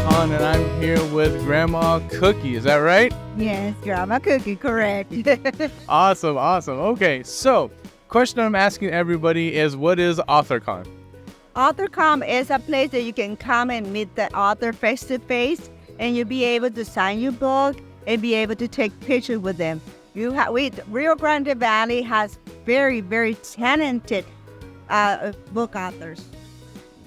Authorcon, and I'm here with Grandma Cookie. Is that right? Yes, Grandma Cookie, correct. Awesome. Okay, so question I'm asking everybody is, what is Authorcon? Authorcon is a place that you can come and meet the author face to face, and you'll be able to sign your book and be able to take pictures with them. Rio Grande Valley has very, very talented book authors.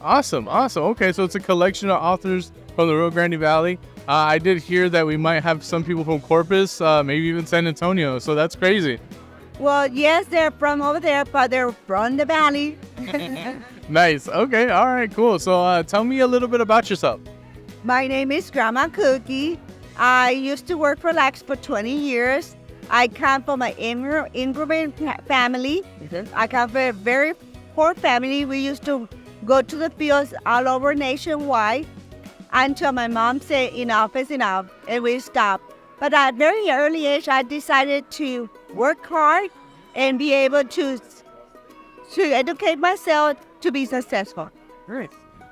Awesome. Okay, so it's a collection of authors from the Rio Grande Valley. I did hear that we might have some people from Corpus, maybe even San Antonio, so that's crazy. Well, yes, they're from over there, but they're from the valley. Nice. Okay, all right, cool. So tell me a little bit about yourself. My name is Grandma Cookie. I used to work for Lax for 20 years. I come from an immigrant family. I come from a very poor family. We used to go to the fields all over nationwide until my mom said enough is enough, and we stopped. But at a very early age, I decided to work hard and be able to educate myself to be successful. Great.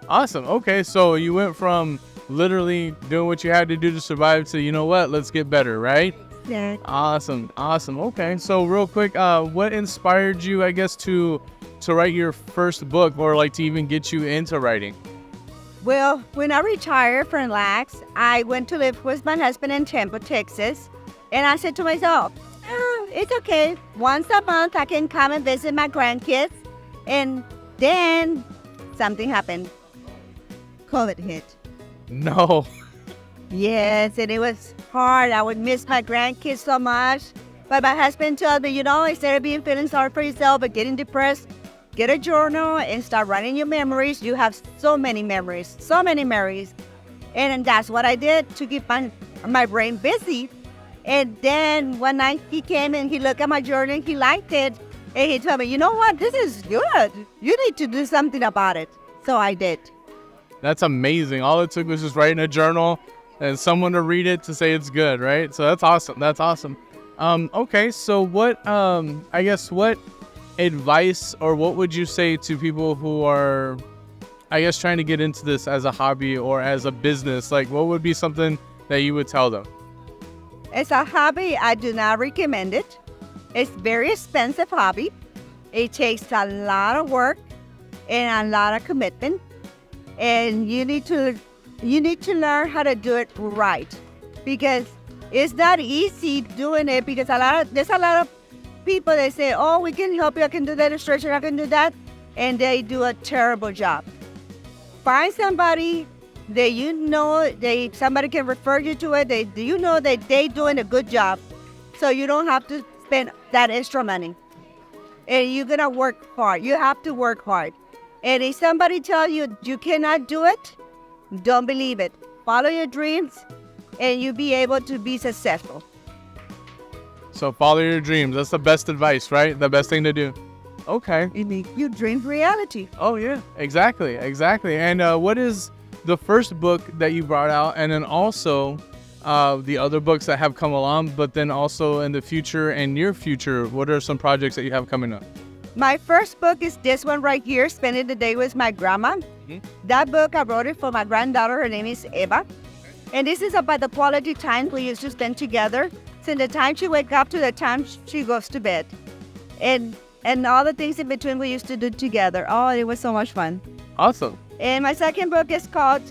Awesome. Okay, so you went from literally doing what you had to do to survive to, you know what, let's get better, right? Yeah. Awesome. Okay, so real quick, what inspired you, I guess, to write your first book, or like to even get you into writing? Well, when I retired from Lax, I went to live with my husband in Temple, Texas. And I said to myself, it's okay. Once a month, I can come and visit my grandkids. And then something happened. COVID hit. No. Yes, and it was hard. I would miss my grandkids so much. But my husband told me, instead of feeling sorry for yourself or getting depressed, get a journal and start writing your memories. You have so many memories. And that's what I did to keep my brain busy. And then one night he came and he looked at my journal and he liked it. And he told me, you know what, this is good. You need to do something about it. So I did. That's amazing. All it took was just writing a journal and someone to read it to say it's good, right? So that's awesome. Okay, so what advice, or what would you say to people who are, I guess, trying to get into this as a hobby or as a business? Like, what would be something that you would tell them? As a hobby, I do not recommend it. It's very expensive hobby. It takes a lot of work and a lot of commitment. And you need to learn how to do it right, because it's not easy doing it, because there's a lot of people that say, oh, we can help you, I can do that illustration, I can do that, and they do a terrible job. Find somebody that somebody can refer you to it, that they're doing a good job, so you don't have to spend that extra money. And you're gonna work hard. You have to work hard. And if somebody tells you you cannot do it, don't believe it. Follow your dreams, and you'll be able to be successful. So follow your dreams. That's the best advice, right? The best thing to do. Okay. You make your dreams reality. Oh, yeah. Exactly. And what is the first book that you brought out, and then also the other books that have come along, but then also in the future and near future, what are some projects that you have coming up? My first book is this one right here, Spending the Day with My Grandma. Mm-hmm. That book, I wrote it for my granddaughter. Her name is Ef'n. And this is about the quality time we used to spend together, since the time she wakes up to the time she goes to bed. And all the things in between we used to do together. Oh, it was so much fun. Awesome. And my second book is called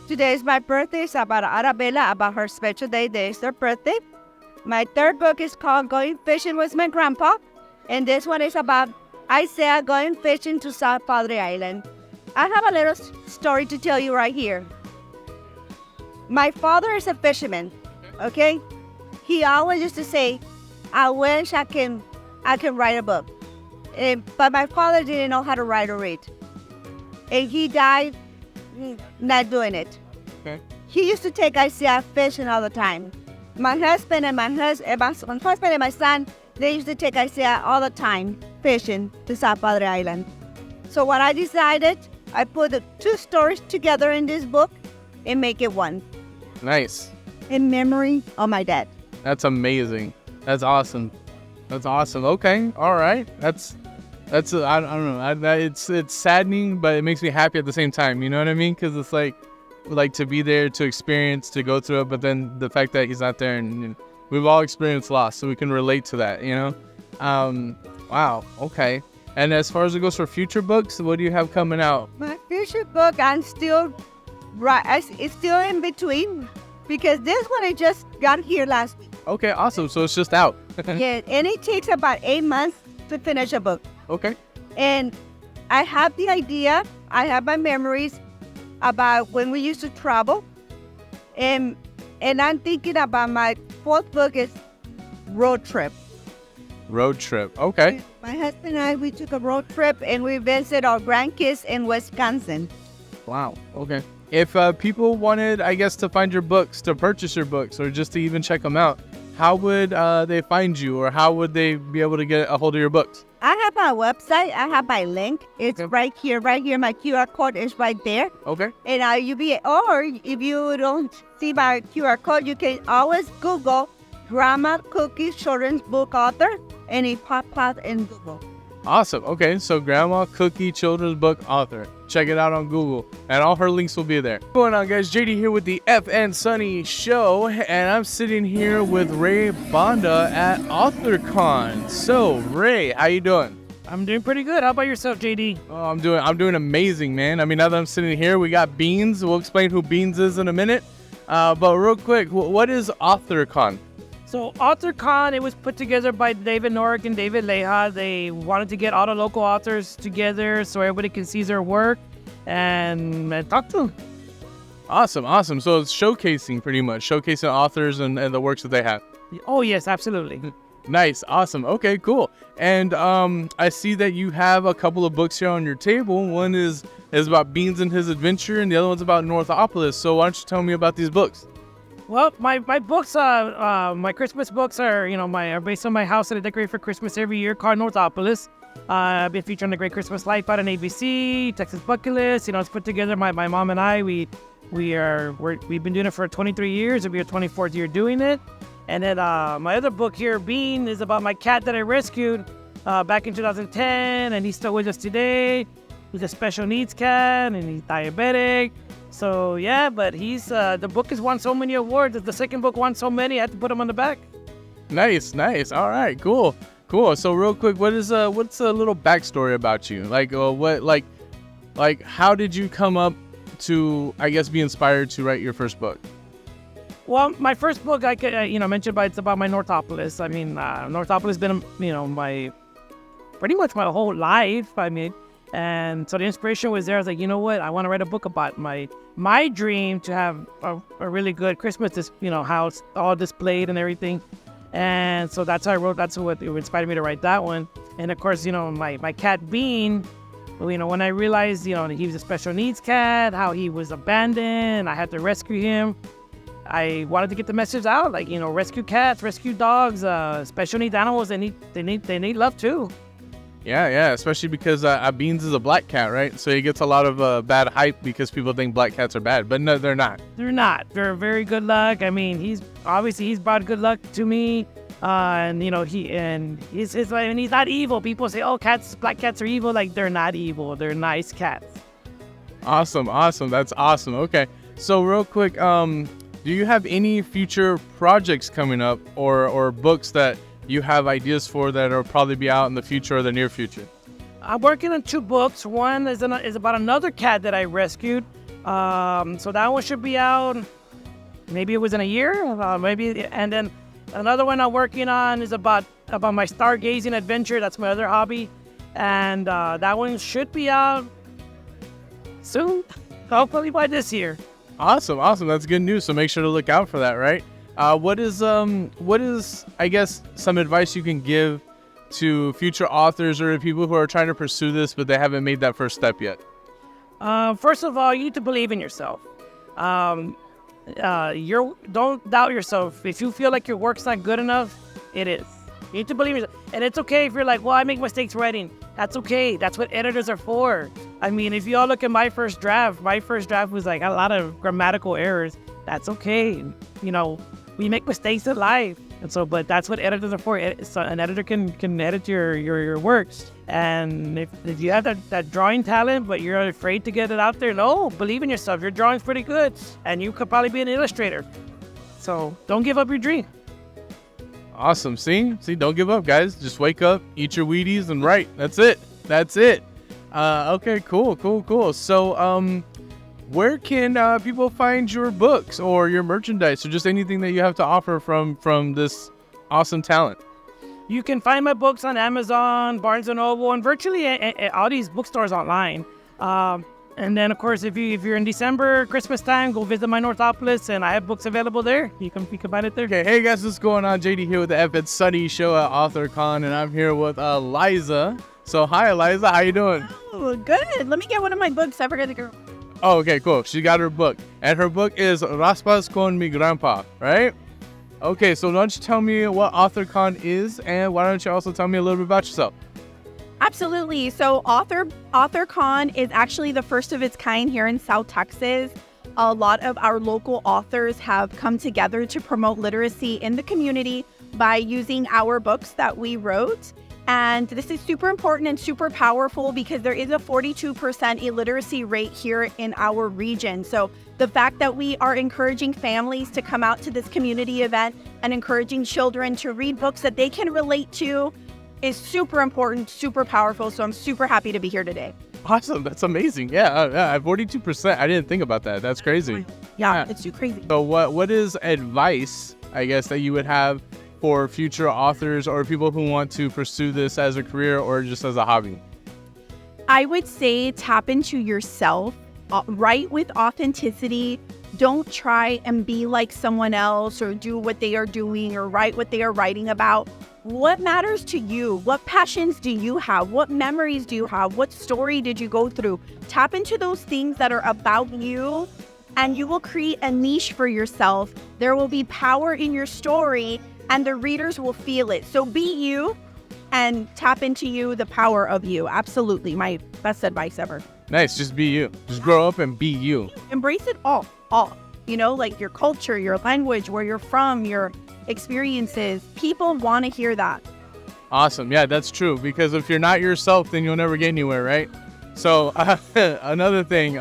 Today is My Birthday. It's about Arabella, about her special day. Today is her birthday. My third book is called Going Fishing with My Grandpa. And this one is about Isaiah going fishing to South Padre Island. I have a little story to tell you right here. My father is a fisherman, okay? He always used to say, I wish I can write a book. But my father didn't know how to write or read. And he died not doing it. Okay. He used to take Isaiah fishing all the time. My husband and my son, they used to take Isaiah all the time fishing to South Padre Island. So what I decided, I put the two stories together in this book and make it one. Nice. In memory of my dad. That's amazing. That's awesome. Okay. All right. That's I don't know. It's saddening, but it makes me happy at the same time. You know what I mean? Because it's like, like to be there, to experience, to go through it, but then the fact that he's not there, and we've all experienced loss, so we can relate to that, you know? Wow, okay. And as far as it goes for future books, what do you have coming out? My future book, I'm still it's still in between because this one I just got here last week. Okay, awesome. So it's just out. Yeah, and it takes about 8 months to finish a book. Okay. And I have the idea, I have my memories about when we used to travel. And I'm thinking about my fourth book is road trip. Road trip. Okay. My husband and I, we took a road trip and we visited our grandkids in Wisconsin. Wow. Okay. If people wanted, I guess, to find your books, to purchase your books, or just to even check them out, how would they find you, or how would they be able to get a hold of your books? I have my website. I have my link. It's right here. My QR code is right there. Okay. And or if you don't see my QR code, you can always Google Grandma Cookie Children's Book Author, and it pops out in Google. Awesome. Okay, so Grandma Cookie Children's Book Author. Check it out on Google, and all her links will be there. What's going on, guys? JD here with the Ef'n Sunny Show, and I'm sitting here with Ray Bonda at Authorcon. So, Ray, how you doing? I'm doing pretty good. How about yourself, JD? Oh, I'm doing amazing, man. I mean, now that I'm sitting here, we got Beans. We'll explain who Beans is in a minute. But real quick, what is Authorcon? So Authorcon, it was put together by David Norick and David Leja. They wanted to get all the local authors together so everybody can see their work and talk to them. Awesome. So it's showcasing, pretty much. Showcasing authors and the works that they have. Oh, yes, absolutely. Nice. Awesome. Okay, cool. And I see that you have a couple of books here on your table. One is about Beans and his adventure, and the other one's about Northopolis. So why don't you tell me about these books? Well, my books, my Christmas books are, are based on my house that I decorate for Christmas every year called Northopolis. I've been featured on The Great Christmas Life out on ABC, Texas Bucket List. It's put together. My mom and I, we've been doing it for 23 years. It'll be our 24th year doing it. And then my other book here, Bean, is about my cat that I rescued back in 2010, and he's still with us today. He's a special needs cat, and he's diabetic. So yeah, but the book has won so many awards. The second book won so many, I had to put him on the back. Nice. All right, cool. So real quick, what's a little backstory about you? Like how did you come up to, I guess, be inspired to write your first book? Well, my first book, I could, mentioned, it's about my Northopolis. I mean, Northopolis has been, pretty much my whole life. I mean, and so the inspiration was there. I was like, you know what? I want to write a book about my dream to have a really good Christmas, how it's all displayed and everything. And so that's how I wrote. That's what inspired me to write that one. And of course, my cat Bean, when I realized, he was a special needs cat, how he was abandoned, I had to rescue him. I wanted to get the message out, rescue cats, rescue dogs, special needs animals. They need love too. Yeah, especially because Beans is a black cat, right? So he gets a lot of bad hype because people think black cats are bad, but no, they're not. They're not. They're very good luck. I mean, he's brought good luck to me, and he's not evil. People say, oh, black cats are evil. Like, they're not evil. They're nice cats. Awesome. That's awesome. Okay, so real quick, do you have any future projects coming up or books that you have ideas for that will probably be out in the future or the near future? I'm working on 2 books. One is about another cat that I rescued. So that one should be out. Maybe it was in a year. And then another one I'm working on is about my stargazing adventure. That's my other hobby, and that one should be out soon. Hopefully by this year. Awesome. That's good news. So make sure to look out for that, right? What is, I guess, some advice you can give to future authors or people who are trying to pursue this, but they haven't made that first step yet? First of all, you need to believe in yourself. Don't doubt yourself. If you feel like your work's not good enough, it is. You need to believe in yourself. And it's okay if you're like, well, I make mistakes writing. That's okay. That's what editors are for. I mean, if you all look at my first draft was like a lot of grammatical errors. That's okay. We make mistakes in life. And so, but that's what editors are for. So an editor can edit your works. And if you have that drawing talent, but you're afraid to get it out there, no, believe in yourself. Your drawing's pretty good, and you could probably be an illustrator. So don't give up your dream. Awesome. See, don't give up, guys. Just wake up, eat your Wheaties, and write. That's it. Okay, cool. So, where can people find your books or your merchandise or just anything that you have to offer from this awesome talent? You can find my books on Amazon, Barnes & Noble, and virtually all these bookstores online. And then, of course, if you're in December, Christmas time, go visit my Northopolis, and I have books available there. You can find it there. Okay, hey guys, what's going on? JD here with the Ef'n Sunny Show at Authorcon, and I'm here with Eliza. So, hi, Eliza. How you doing? Oh, good. Let me get one of my books. I forgot to go. Oh, okay, cool. She got her book, and her book is Raspas con mi grandpa, right? Okay, so why don't you tell me what Authorcon is, and why don't you also tell me a little bit about yourself? Absolutely. So Authorcon is actually the first of its kind here in South Texas. A lot of our local authors have come together to promote literacy in the community by using our books that we wrote. And this is super important and super powerful because there is a 42% illiteracy rate here in our region. So the fact that we are encouraging families to come out to this community event and encouraging children to read books that they can relate to is super important, super powerful. So I'm super happy to be here today. Awesome. That's amazing. Yeah, 42%. I didn't think about that. That's crazy. Yeah, it's too crazy. So what is advice, I guess, that you would have for future authors or people who want to pursue this as a career or just as a hobby? I would say tap into yourself, write with authenticity. Don't try and be like someone else or do what they are doing or write what they are writing about. What matters to you? What passions do you have? What memories do you have? What story did you go through? Tap into those things that are about you, and you will create a niche for yourself. There will be power in your story, and the readers will feel it. So be you and tap into you, the power of you. Absolutely. My best advice ever. Nice. Just be you. Just grow up and be you. Embrace it all. You know, like your culture, your language, where you're from, your experiences. People want to hear that. Awesome. Yeah, that's true. Because if you're not yourself, then you'll never get anywhere, right? So another thing,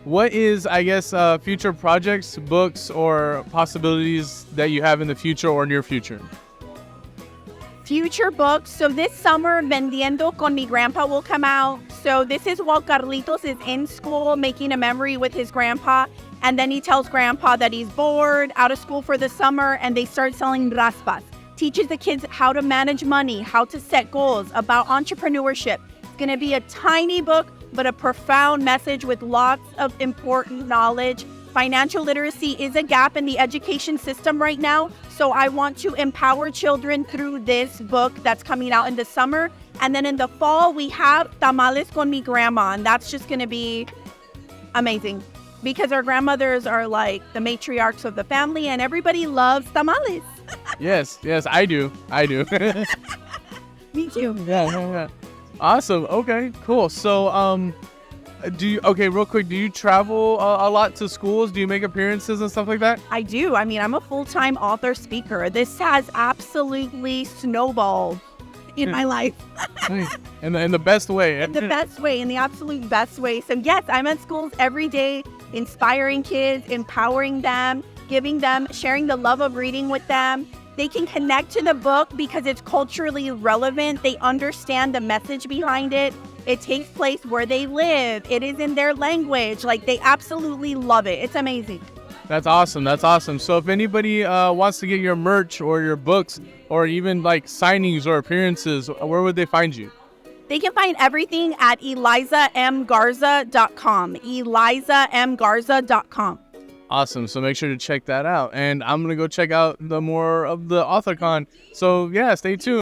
what is, I guess, future projects, books, or possibilities that you have in the future or near future? Future books. So this summer, Vendiendo con mi grandpa will come out. So this is while Carlitos is in school making a memory with his grandpa. And then he tells grandpa that he's bored, out of school for the summer, and they start selling raspas. Teaches the kids how to manage money, how to set goals, about entrepreneurship. It's going to be a tiny book, but a profound message with lots of important knowledge. Financial literacy is a gap in the education system right now. So I want to empower children through this book that's coming out in the summer. And then in the fall, we have Tamales con mi grandma. And that's just going to be amazing because our grandmothers are like the matriarchs of the family and everybody loves tamales. Yes, I do. Me too. Yeah. Awesome. Okay, cool. So, real quick, do you travel a lot to schools? Do you make appearances and stuff like that? I do. I mean, I'm a full-time author speaker. This has absolutely snowballed in my life. in the best way. In the best way, in the absolute best way. So yes, I'm at schools every day, inspiring kids, empowering them, sharing the love of reading with them. They can connect to the book because it's culturally relevant. They understand the message behind it. It takes place where they live. It is in their language. Like, they absolutely love it. It's amazing. That's awesome. So if anybody wants to get your merch or your books or even like signings or appearances, where would they find you? They can find everything at elizamgarza.com. elizamgarza.com. Awesome. So make sure to check that out. And I'm going to go check out the more of the Authorcon. So yeah, stay tuned.